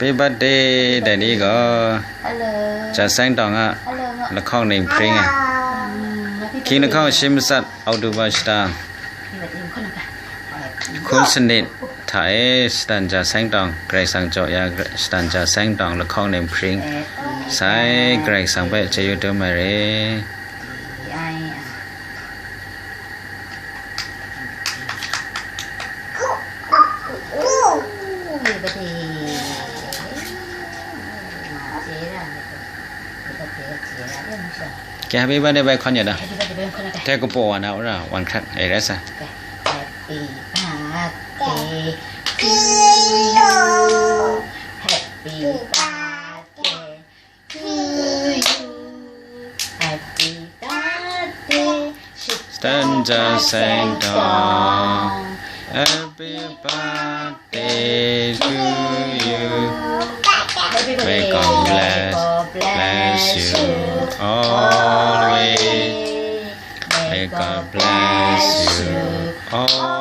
Happy birthday đại đi có chả sáng đòn á là con niệm phring à khi nó con sim sát autobastaคุณสนิทถ่ายสตันจะแสงดองไกรสังจอยาสตันจะแสงดองละครเนมพริงสายไกรสังไปจะอยู่เดิมมาเร่แกไปบ้านได้ไปคอนอยู่นะแท้ก็ปวดนะว่าวันครั้งไอ้เรซ่าHappy birthday to you. Happy birthday. Stand just sing dong. Happy birthday to you. May God bless you always. May God bless you always.